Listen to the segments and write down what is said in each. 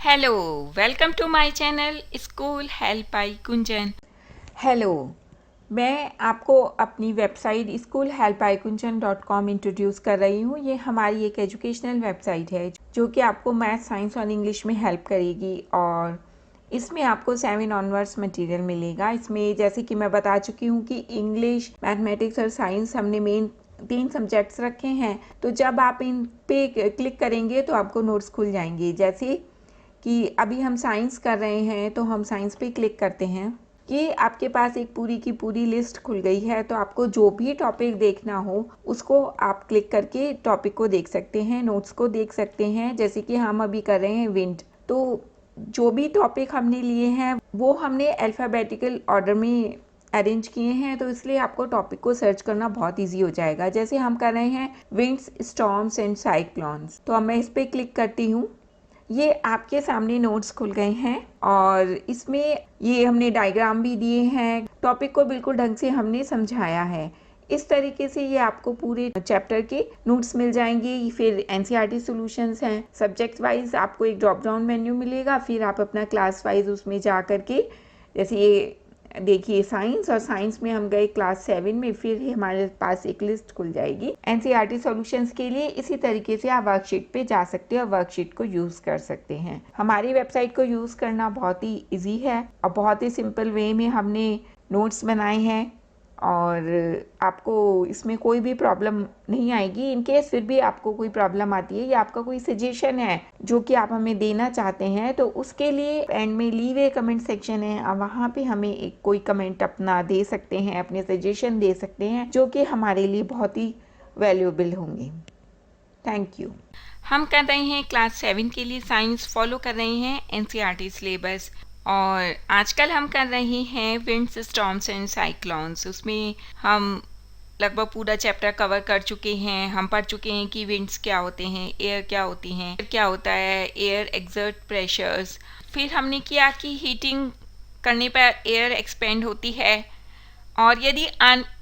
Hello, welcome to my channel school help by Kunjan. Hello, मैं आपको अपनी वेबसाइट schoolhelpicunjan.com इंट्रोड्यूस कर रही हूँ। ये हमारी एक एजुकेशनल वेबसाइट है जो कि आपको मैथ, साइंस और इंग्लिश में हेल्प करेगी और इसमें आपको 7 ऑनवर्ड्स मटेरियल मिलेगा। इसमें जैसे कि मैं बता चुकी हूँ कि इंग्लिश, मैथमेटिक्स और साइंस हमने मेन 3 सब्जेक्ट्स रखे हैं। तो जब आप इन पे क्लिक करेंगे तो आपको नोट्स खुल जाएंगे। जैसे कि अभी हम साइंस कर रहे हैं तो हम साइंस पे क्लिक करते हैं कि आपके पास एक पूरी की पूरी लिस्ट खुल गई है। तो आपको जो भी टॉपिक देखना हो उसको आप क्लिक करके टॉपिक को देख सकते हैं, नोट्स को देख सकते हैं। जैसे कि हम अभी कर रहे हैं विंड, तो जो भी टॉपिक हमने लिए हैं वो हमने अल्फ़ाबेटिकल ऑर्डर में अरेंज किए हैं, तो इसलिए आपको टॉपिक को सर्च करना बहुत इजी हो जाएगा। जैसे हम कर रहे हैं विंड्स, स्टॉर्म्स एंड साइक्लोन्स, तो अब मैं इस पर क्लिक करती हूँ। ये आपके सामने नोट्स खुल गए हैं और इसमें ये हमने डायग्राम भी दिए हैं। टॉपिक को बिल्कुल ढंग से हमने समझाया है। इस तरीके से ये आपको पूरे चैप्टर के नोट्स मिल जाएंगे। फिर एनसीईआरटी सॉल्यूशंस हैं। सब्जेक्ट वाइज आपको एक ड्रॉप डाउन मेन्यू मिलेगा, फिर आप अपना क्लास वाइज उसमें जा करके, जैसे ये देखिए साइंस, और साइंस में हम गए क्लास 7 में, फिर हमारे पास एक लिस्ट खुल जाएगी एनसीईआरटी सॉल्यूशंस के लिए। इसी तरीके से आप वर्कशीट पे जा सकते हैं और वर्कशीट को यूज़ कर सकते हैं। हमारी वेबसाइट को यूज़ करना बहुत ही इजी है और बहुत ही सिंपल वे में हमने नोट्स बनाए हैं और आपको इसमें कोई भी प्रॉब्लम नहीं आएगी। इनकेस फिर भी आपको कोई प्रॉब्लम आती है या आपका कोई सजेशन है जो कि आप हमें देना चाहते हैं, तो उसके लिए एंड में लीव ए कमेंट सेक्शन है, आप वहाँ पे हमें एक कोई कमेंट अपना दे सकते हैं, अपने सजेशन दे सकते हैं, जो कि हमारे लिए बहुत ही वैल्यूएबल होंगे। Thank you. हम कर रहे हैं क्लास 7 के लिए साइंस, फॉलो कर रहे हैं एनसीईआरटी सिलेबस और आजकल हम कर रहे हैं विंड्स, स्टॉर्म्स एंड साइक्लोन्स। उसमें हम लगभग पूरा चैप्टर कवर कर चुके हैं। हम पढ़ चुके हैं कि विंड्स क्या होते हैं, एयर क्या होती हैं, एयर क्या होता है, एयर एक्सर्ट प्रेशर्स। फिर हमने किया कि हीटिंग करने पर एयर एक्सपेंड होती है और यदि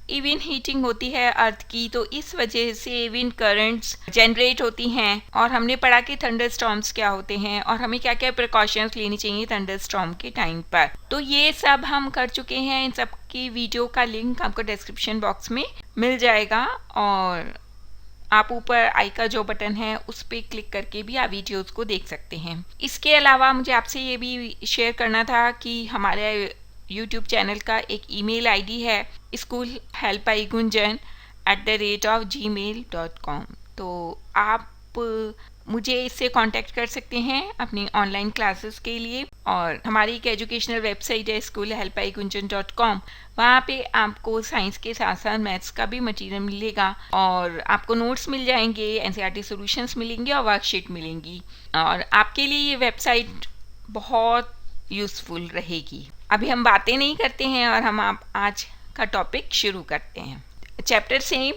इवन हीटिंग होती है अर्थ की तो इस वजह से विंड करंट्स जनरेट होती हैं। और हमने पढ़ा कि थंडर स्टॉर्म्स क्या होते हैं और हमें क्या क्या प्रिकॉशंस लेनी चाहिए थंडर स्टॉर्म के टाइम पर। तो ये सब हम कर चुके हैं। इन सब की वीडियो का लिंक आपको डिस्क्रिप्शन बॉक्स में मिल जाएगा और आप ऊपर आई का जो बटन है उस पर क्लिक करके भी आप वीडियोस को देख सकते हैं। इसके अलावा मुझे आपसे ये भी शेयर करना था कि हमारे यूट्यूब चैनल का एक ईमेल आईडी है schoolhelpicunjan@gmail.com। तो आप मुझे इससे कांटेक्ट कर सकते हैं अपनी ऑनलाइन क्लासेस के लिए। और हमारी एक एजुकेशनल वेबसाइट है schoolhelpicunjan.com। वहाँ पे आपको साइंस के साथ साथ मैथ्स का भी मटेरियल मिलेगा और आपको नोट्स मिल जाएंगे, एनसीईआरटी सॉल्यूशंस मिलेंगे और वर्कशीट मिलेंगी और आपके लिए ये वेबसाइट बहुत यूज़फुल रहेगी। अभी हम बातें नहीं करते हैं और हम आज का टॉपिक शुरू करते हैं। Chapter same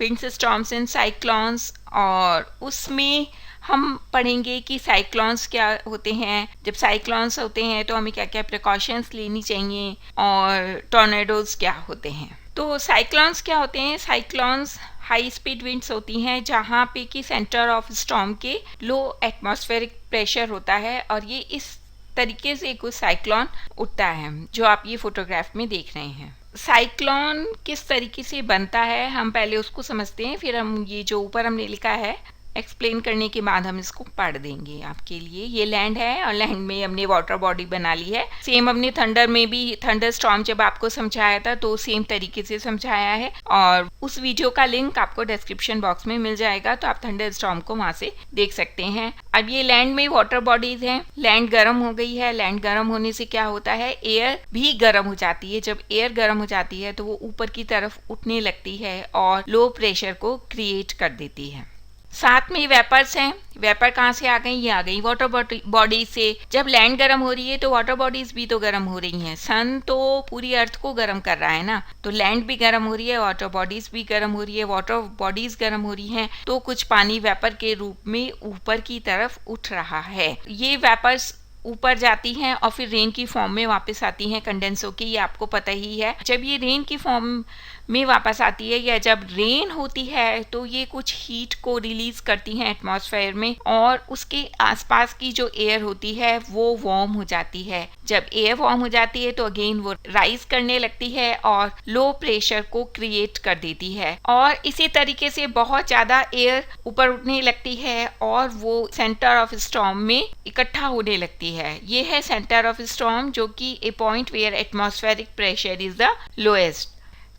winds, storms and cyclones, और उसमें हम पढ़ेंगे कि साइक्लोन्स क्या होते हैं, जब साइक्लोन्स होते हैं तो हमें क्या क्या प्रिकॉशंस लेनी चाहिए, और टॉर्नेडोज क्या होते हैं। तो साइक्लोन्स क्या होते हैं? साइक्लोन्स हाई स्पीड विंड्स होती हैं जहाँ पे कि सेंटर ऑफ स्टॉर्म के लो एटमॉस्फेरिक प्रेशर होता है और ये इस तरीके से कुछ साइक्लोन उठता है जो आप ये फोटोग्राफ में देख रहे हैं। साइक्लोन किस तरीके से बनता है हम पहले उसको समझते हैं, फिर हम ये जो ऊपर हमने लिखा है एक्सप्लेन करने के बाद हम इसको पढ़ देंगे आपके लिए। ये लैंड है और लैंड में हमने वाटर बॉडी बना ली है। सेम हमने थंडर में भी, थंडर स्टॉर्म जब आपको समझाया था तो सेम तरीके से समझाया है और उस वीडियो का लिंक आपको डिस्क्रिप्शन बॉक्स में मिल जाएगा, तो आप थंडर स्टॉर्म को वहां से देख सकते हैं। अब ये लैंड में वाटर बॉडीज हैं। लैंड गर्म हो गई है। लैंड गर्म होने से क्या होता है, एयर भी गर्म हो जाती है। जब एयर गर्म हो जाती है तो वो ऊपर की तरफ उठने लगती है और लो प्रेशर को क्रिएट कर देती है। साथ में वेपर्स हैं। वेपर कहाँ से आ गई? ये आ गई वाटर बॉडी से। जब लैंड गर्म हो रही है तो वाटर बॉडीज भी तो गर्म हो रही हैं। सन तो पूरी अर्थ को गर्म कर रहा है ना, तो लैंड भी गर्म हो रही है, वाटर बॉडीज भी गर्म हो रही है। वाटर बॉडीज गर्म हो रही हैं तो कुछ पानी वेपर के रूप में ऊपर की तरफ उठ रहा है। ये वेपर्स ऊपर जाती हैं और फिर रेन की फॉर्म में वापस आती हैं कंडेंस होके, ये आपको पता ही है। जब ये रेन की फॉर्म में वापस आती है या जब रेन होती है तो ये कुछ हीट को रिलीज करती हैं एटमॉस्फेयर में और उसके आसपास की जो एयर होती है वो वार्म हो जाती है। जब एयर वार्म हो जाती है तो अगेन वो राइज करने लगती है और लो प्रेशर को क्रिएट कर देती है और इसी तरीके से बहुत ज़्यादा एयर ऊपर उठने लगती है और वो सेंटर ऑफ स्टॉर्म में इकट्ठा होने लगती है। ये है सेंटर ऑफ स्टॉर्म, जो कि a point where atmospheric pressure is the lowest.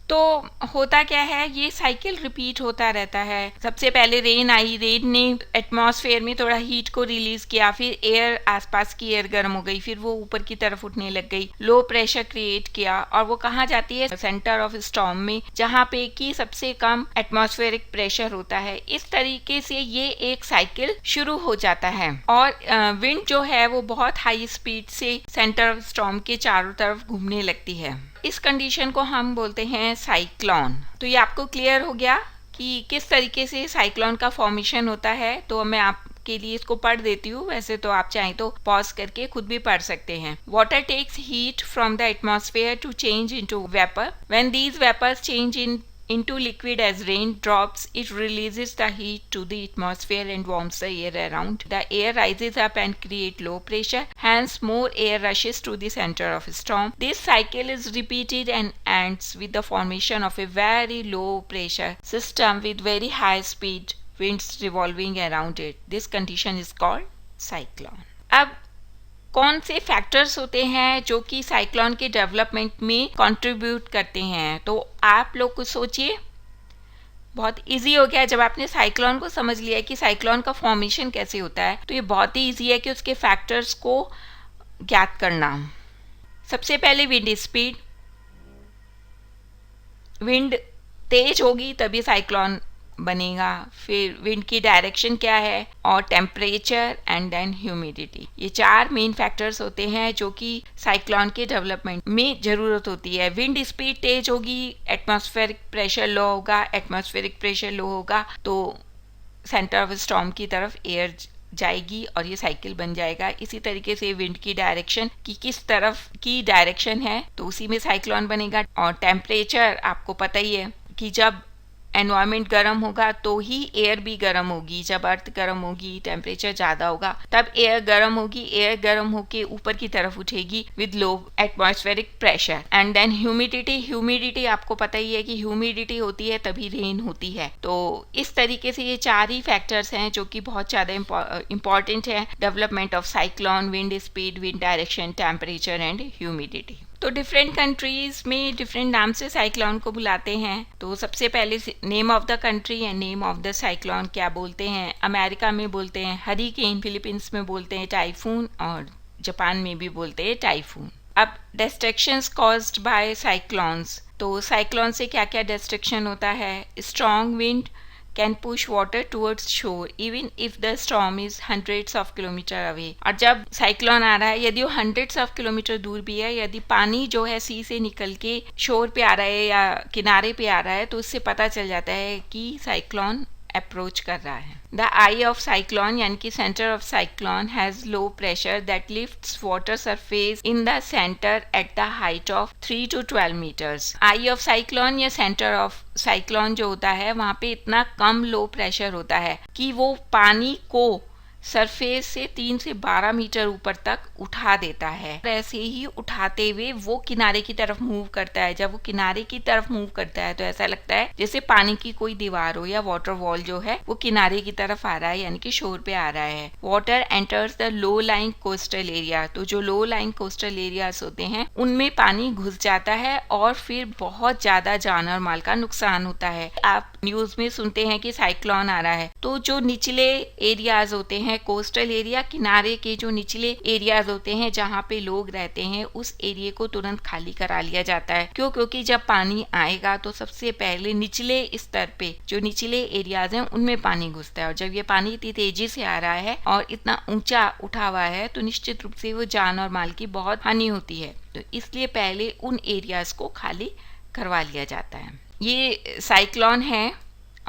तो होता क्या है, ये साइकिल रिपीट होता रहता है। सबसे पहले रेन आई, रेन ने एटमॉस्फेयर में थोड़ा हीट को रिलीज किया, फिर एयर आसपास की एयर गर्म हो गई, फिर वो ऊपर की तरफ उठने लग गई, लो प्रेशर क्रिएट किया और वो कहाँ जाती है, सेंटर ऑफ स्टॉर्म में, जहाँ पे कि सबसे कम एटमॉस्फेरिक प्रेशर होता है। इस तरीके से ये एक साइकिल शुरू हो जाता है और विंड जो है वो बहुत हाई स्पीड से सेंटर ऑफ स्टॉर्म के चारों तरफ घूमने लगती है। इस कंडीशन को हम बोलते हैं साइक्लोन। तो ये आपको क्लियर हो गया कि किस तरीके से साइक्लोन का फॉर्मेशन होता है। तो मैं आपके लिए इसको पढ़ देती हूँ, वैसे तो आप चाहें तो पॉज करके खुद भी पढ़ सकते हैं। Water takes heat from the atmosphere to change into vapour. When these vapours change into liquid as rain drops, it releases the heat to the atmosphere and warms the air around. The air rises up and create low pressure, hence more air rushes to the center of a storm. This cycle is repeated and ends with the formation of a very low pressure system with very high speed winds revolving around it. This condition is called cyclone. अब कौन से factors होते हैं जो कि cyclone के development में contribute करते हैं? तो आप लोग कुछ सोचिए, बहुत इजी हो गया। जब आपने साइक्लोन को समझ लिया कि साइक्लोन का फॉर्मेशन कैसे होता है तो ये बहुत ही इजी है कि उसके फैक्टर्स को ज्ञात करना। सबसे पहले विंड स्पीड, विंड तेज होगी तभी साइक्लोन बनेगा। फिर विंड की डायरेक्शन क्या है और टेम्परेचर एंड देन ह्यूमिडिटी। ये चार मेन फैक्टर्स होते हैं जो कि साइक्लोन के डेवलपमेंट में ज़रूरत होती है। विंड स्पीड तेज होगी, एटमॉस्फेरिक प्रेशर लो होगा, एटमॉस्फेरिक प्रेशर लो होगा तो सेंटर ऑफ स्टॉर्म की तरफ एयर जाएगी और ये साइकिल बन जाएगा। इसी तरीके से विंड की डायरेक्शन की किस तरफ की डायरेक्शन है तो उसी में साइक्लोन बनेगा। और टेम्परेचर आपको पता ही है कि जब एनवायरनमेंट गर्म होगा तो ही एयर भी गर्म होगी। जब अर्थ गर्म होगी, टेम्परेचर ज़्यादा होगा, तब एयर गर्म होगी। एयर गर्म होके ऊपर की तरफ उठेगी with low atmospheric pressure. And then humidity, humidity आपको पता ही है कि ह्यूमिडिटी होती है तभी रेन होती है। तो इस तरीके से ये चार ही फैक्टर्स हैं जो कि बहुत ज़्यादा इंपॉर्टेंट है development of cyclone: wind speed, wind direction, temperature and humidity. तो डिफरेंट कंट्रीज में डिफरेंट नाम से साइक्लोन को बुलाते हैं। तो सबसे पहले name of the country and name of the cyclone क्या बोलते हैं। अमेरिका में बोलते हैं हरिकेन, फिलीपींस में बोलते हैं टाइफून और जापान में भी बोलते हैं टाइफून। अब डिस्ट्रक्शंस कॉज्ड बाय साइक्लोन्स, तो साइक्लोन से क्या क्या डिस्ट्रक्शन होता है। Strong wind can push water towards shore even if the storm is hundreds of kilometer away। और जब साइक्लोन आ रहा है, यदि वो hundreds of kilometer दूर भी है, यदि पानी जो है सी से निकल के शोर पे आ रहा है या किनारे पे आ रहा है तो उससे पता चल जाता है कि साइक्लोन अप्रोच कर रहा है। द आई ऑफ साइक्लोन यानी कि centre of cyclone has low pressure that lifts water surface in the centre at the height of 3 to 12 metres. Eye of cyclone या सेंटर ऑफ साइक्लोन जो होता है वहाँ पे इतना कम लो प्रेशर होता है कि वो पानी को सरफेस से 3 से 12 मीटर ऊपर तक उठा देता है। ऐसे ही उठाते हुए वो किनारे की तरफ मूव करता है। जब वो किनारे की तरफ मूव करता है तो ऐसा लगता है जैसे पानी की कोई दीवार हो या वाटर वॉल जो है वो किनारे की तरफ आ रहा है, यानी कि शोर पे आ रहा है। Water enters the low line coastal area, तो जो लो लाइन कोस्टल एरियाज होते हैं उनमें पानी घुस जाता है और फिर बहुत ज्यादा जान और माल का नुकसान होता है। आप न्यूज में सुनते हैं कि साइक्लोन आ रहा है, तो जो निचले एरियाज होते हैं, कोस्टल एरिया, किनारे के जो निचले एरियाज होते हैं जहाँ पे लोग रहते हैं, उस एरिया को तुरंत खाली करा लिया जाता है। क्यों? क्योंकि जब पानी आएगा तो सबसे पहले निचले स्तर पे जो निचले एरियाज हैं उनमें पानी घुसता है, और जब ये पानी इतनी तेजी से आ रहा है और इतना ऊंचा उठा हुआ है तो निश्चित रूप से वो जान और माल की बहुत हानि होती है। तो इसलिए पहले उन एरियाज को खाली करवा लिया जाता है। ये साइक्लोन है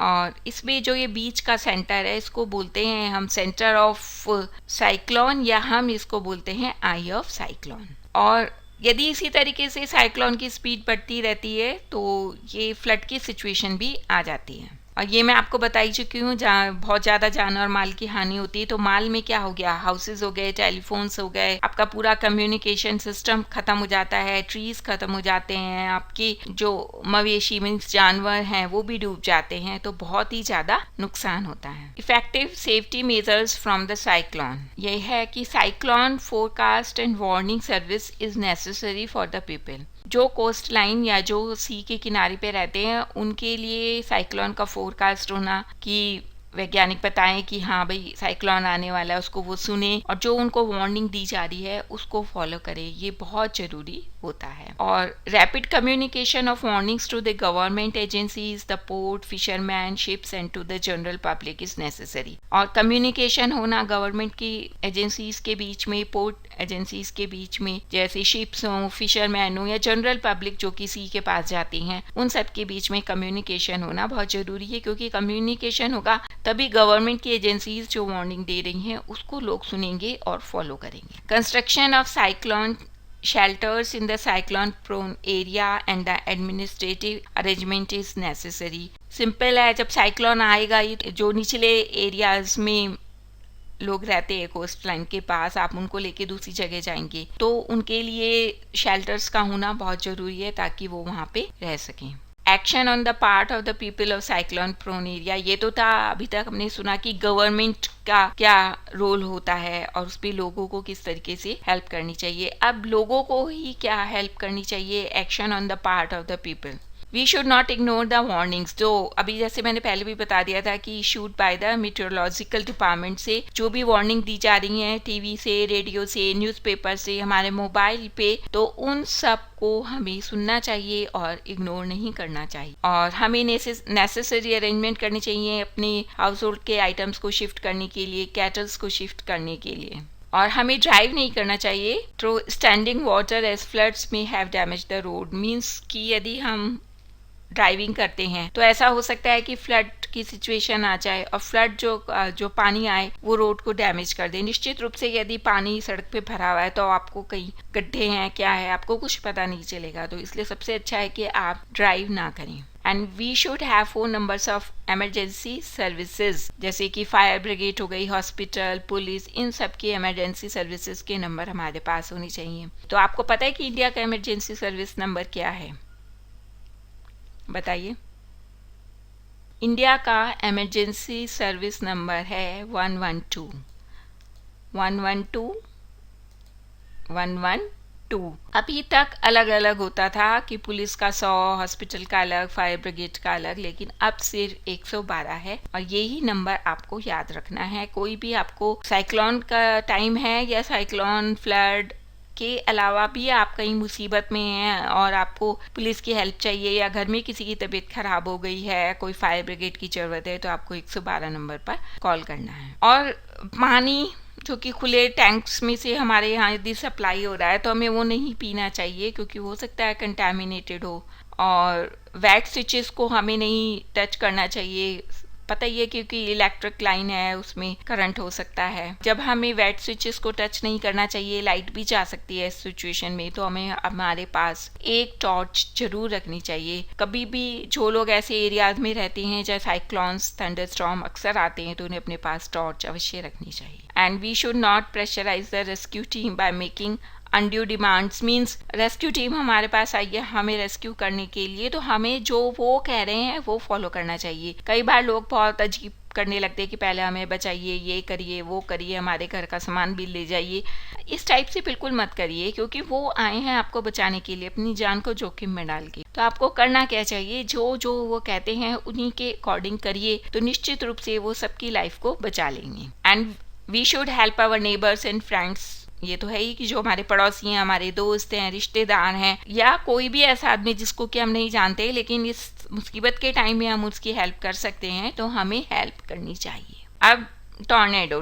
और इसमें जो ये बीच का सेंटर है इसको बोलते हैं हम सेंटर ऑफ साइक्लोन, या हम इसको बोलते हैं आई ऑफ साइक्लोन। और यदि इसी तरीके से साइक्लोन की स्पीड बढ़ती रहती है तो ये फ्लड की सिचुएशन भी आ जाती है। और ये मैं आपको बता ही चुकी हूँ, जहाँ बहुत ज़्यादा जान और माल की हानि होती है। तो माल में क्या हो गया, हाउसेज हो गए, टेलीफोन्स हो गए, आपका पूरा कम्युनिकेशन सिस्टम खत्म हो जाता है, ट्रीज खत्म हो जाते हैं, आपकी जो मवेशी मीन्स जानवर हैं वो भी डूब जाते हैं। तो बहुत ही ज़्यादा नुकसान होता है। Effective safety measures from the cyclone, ये है कि cyclone forecast and warning service is necessary for the people. जो कोस्ट लाइन या जो सी के किनारे पे रहते हैं उनके लिए साइक्लोन का फोरकास्ट होना, कि वैज्ञानिक बताएं कि हाँ भाई साइक्लोन आने वाला है, उसको वो सुने और जो उनको वार्निंग दी जा रही है उसको फॉलो करें, ये बहुत ज़रूरी होता है। और rapid communication of warnings to the government agencies, the port, fisherman, ships and to the general public is necessary. और कम्युनिकेशन होना गवर्नमेंट की एजेंसीज के बीच में, पोर्ट एजेंसीज के बीच में, जैसे शिप्स हों, फिशरमैन हो या जनरल पब्लिक जो कि सी के पास जाती हैं, उन सब के बीच में कम्युनिकेशन होना बहुत ज़रूरी है, क्योंकि कम्युनिकेशन होगा तभी गवर्नमेंट की एजेंसीज जो वार्निंग दे रही हैं उसको लोग सुनेंगे और फॉलो करेंगे। Construction of cyclone shelters in the cyclone prone area and the administrative arrangement is necessary। Simple है, जब साइक्लोन आएगा जो निचले एरियाज में लोग रहते हैं कोस्ट लाइन के पास, आप उनको लेके दूसरी जगह जाएंगे तो उनके लिए शेल्टर्स का होना बहुत ज़रूरी है ताकि वो वहाँ पे रह सकें। Action on the part of the people of cyclone prone area, ये तो था अभी तक हमने सुना कि गवर्नमेंट का क्या रोल होता है और उस पर लोगों को किस तरीके से हेल्प करनी चाहिए। अब लोगों को ही क्या हेल्प करनी चाहिए, action on the part of the people. We should not ignore the warnings, जो अभी जैसे मैंने पहले भी बता दिया था कि issued by the meteorological department से जो भी वार्निंग दी जा रही है टीवी से, रेडियो से, न्यूज़पेपर से, हमारे मोबाइल पे, तो उन सब को हमें सुनना चाहिए और इग्नोर नहीं करना चाहिए। और हमें नेसेसरी अरेंजमेंट करनी चाहिए अपने हाउस होल्ड के आइटम्स को शिफ्ट करने के लिए, कैटल्स को शिफ्ट करने के लिए। और हमें ड्राइव नहीं करना चाहिए through standing water as floods में have damage the road. Means कि यदि हम ड्राइविंग करते हैं तो ऐसा हो सकता है कि फ्लड की सिचुएशन आ जाए और फ्लड जो पानी आए वो रोड को डैमेज कर दे। निश्चित रूप से यदि पानी सड़क पे भरा हुआ है तो आपको कहीं गड्ढे हैं क्या है आपको कुछ पता नहीं चलेगा, तो इसलिए सबसे अच्छा है कि आप ड्राइव ना करें। And we should have phone numbers of emergency services, जैसे कि फायर ब्रिगेड हो गई, हॉस्पिटल, पुलिस, इन सब की इमरजेंसी सर्विसेज के नंबर हमारे पास होने चाहिए। तो आपको पता है कि इंडिया का इमरजेंसी सर्विस नंबर क्या है, बताइए। इंडिया का इमरजेंसी सर्विस नंबर है 112 112 112। अभी तक अलग अलग होता था कि पुलिस का 100, हॉस्पिटल का अलग, फायर ब्रिगेड का अलग, लेकिन अब सिर्फ 112 है और यही नंबर आपको याद रखना है। कोई भी आपको साइक्लोन का टाइम है या साइक्लोन फ्लड के अलावा भी आप कहीं मुसीबत में हैं और आपको पुलिस की हेल्प चाहिए या घर में किसी की तबीयत खराब हो गई है, कोई फायर ब्रिगेड की ज़रूरत है, तो आपको 112 नंबर पर कॉल करना है। और पानी जो कि खुले टैंक्स में से हमारे यहाँ यदि सप्लाई हो रहा है तो हमें वो नहीं पीना चाहिए, क्योंकि हो सकता है कंटामिनेटेड हो। और वेट स्विचेस को हमें नहीं टच करना चाहिए, पता ही है क्योंकि इलेक्ट्रिक लाइन है उसमें करंट हो सकता है। जब हमें वेट स्विचेस को टच नहीं करना चाहिए, लाइट भी जा सकती है इस सिचुएशन में, तो हमें हमारे पास एक टॉर्च जरूर रखनी चाहिए। कभी भी जो लोग ऐसे एरियाज में रहते हैं जहाँ साइक्लोन्स, थंडरस्टॉर्म अक्सर आते हैं, तो उन्हें अपने पास टॉर्च अवश्य रखनी चाहिए। And we should not pressurise the rescue team by making undue demands. Means rescue team हमारे पास आई है हमें रेस्क्यू करने के लिए, तो हमें जो वो कह रहे हैं वो फॉलो करना चाहिए। कई बार लोग बहुत अजीब करने लगते हैं कि पहले हमें बचाइए, ये करिए, वो करिए, हमारे घर का सामान भी ले जाइए। इस टाइप से बिल्कुल मत करिए, क्योंकि वो आए हैं आपको बचाने के लिए, अपनी जान को जोखिम में डाल के। तो आपको करना क्या चाहिए, जो जो वो कहते हैं उन्हीं के अकॉर्डिंग करिए, तो निश्चित रूप से वो सबकी लाइफ को बचा लेंगे। And we should help our neighbours and friends. ये तो है ही कि जो हमारे पड़ोसी हैं, हमारे दोस्त हैं, रिश्तेदार हैं, या कोई भी ऐसा आदमी जिसको कि हम नहीं जानते लेकिन इस मुसीबत के टाइम में हम उसकी हेल्प कर सकते हैं, तो हमें हेल्प करनी चाहिए। अब टॉर्नेडो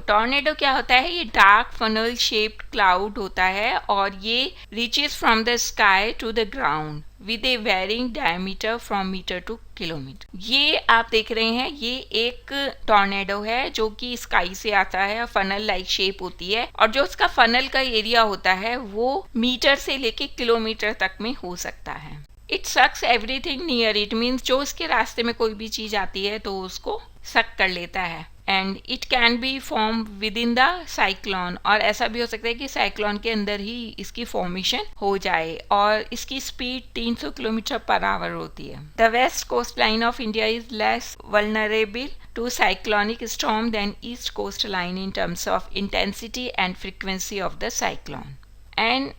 क्या होता है, ये डार्क फनल शेप्ड क्लाउड होता है और ये reaches from the sky to the ground. with a varying diameter from meter to kilometer। ये आप देख रहे हैं, ये एक टॉर्नेडो है जो कि स्काई से आता है, फनल लाइक शेप होती है, और जो उसका फनल का एरिया होता है वो मीटर से लेके किलोमीटर तक में हो सकता है। It sucks everything near it, means जो उसके रास्ते में कोई भी चीज आती है तो उसको सक कर लेता है। And it can be form with in the cyclone, और ऐसा भी हो सकता है कि साइक्लोन के अंदर ही इसकी फॉर्मेशन हो जाए, और इसकी स्पीड 300 किलोमीटर पर आवर होती है। The west coast line of India is less vulnerable to cyclonic storm than east coast line in terms of intensity and frequency of the cyclone. And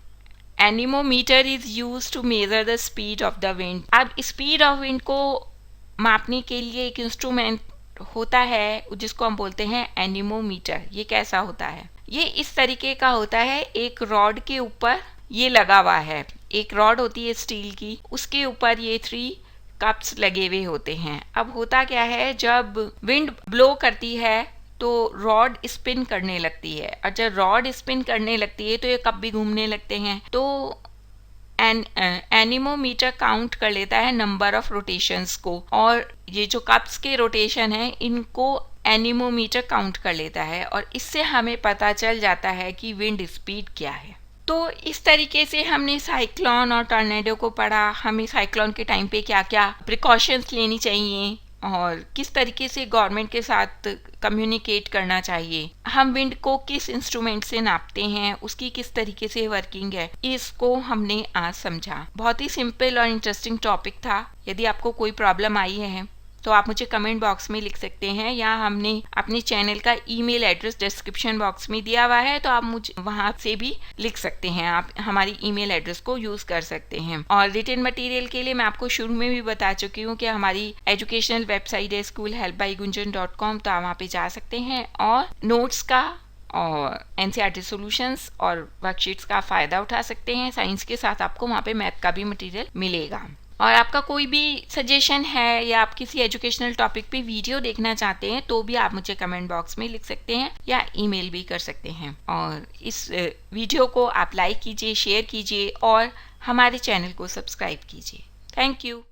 anemometer is used to measure the speed of the wind. अब speed of wind को मापने के लिए एक instrument होता है जिसको हम बोलते हैं एनीमोमीटर। ये कैसा होता है? ये इस तरीके का होता है, एक रॉड के ऊपर ये लगा हुआ है, एक रॉड होती है स्टील की, उसके ऊपर ये 3 कप्स लगे हुए होते हैं। अब होता क्या है, जब विंड ब्लो करती है तो रॉड स्पिन करने लगती है, और जब रॉड स्पिन करने लगती है तो ये कप भी घूमने लगते हैं। तो एनीमोमीटर काउंट कर लेता है नंबर ऑफ रोटेशंस को, और ये जो कप्स के रोटेशन है इनको एनीमोमीटर काउंट कर लेता है, और इससे हमें पता चल जाता है कि विंड स्पीड क्या है। तो इस तरीके से हमने साइक्लोन और टॉर्नेडो को पढ़ा। हमें साइक्लोन के टाइम पे क्या क्या प्रिकॉशंस लेनी चाहिए और किस तरीके से गवर्नमेंट के साथ कम्युनिकेट करना चाहिए, हम विंड को किस इंस्ट्रूमेंट से नापते हैं, उसकी किस तरीके से वर्किंग है, इसको हमने आज समझा। बहुत ही सिंपल और इंटरेस्टिंग टॉपिक था। यदि आपको कोई प्रॉब्लम आई है तो आप मुझे कमेंट बॉक्स में लिख सकते हैं, या हमने अपने चैनल का ईमेल एड्रेस डिस्क्रिप्शन बॉक्स में दिया हुआ है, तो आप मुझे वहां से भी लिख सकते हैं। आप हमारी ईमेल एड्रेस को यूज कर सकते हैं। और रिटन मटेरियल के लिए मैं आपको शुरू में भी बता चुकी हूँ कि हमारी एजुकेशनल वेबसाइट है schoolhelpbygunjan.com, तो आप वहाँ पे जा सकते हैं और नोट्स का और एनसीईआरटी सॉल्यूशंस और वर्कशीट्स का फ़ायदा उठा सकते हैं। साइंस के साथ आपको वहाँ पे मैथ का भी मटेरियल मिलेगा। और आपका कोई भी सजेशन है या आप किसी एजुकेशनल टॉपिक पे वीडियो देखना चाहते हैं तो भी आप मुझे कमेंट बॉक्स में लिख सकते हैं या ईमेल भी कर सकते हैं। और इस वीडियो को आप लाइक कीजिए, शेयर कीजिए और हमारे चैनल को सब्सक्राइब कीजिए। Thank you.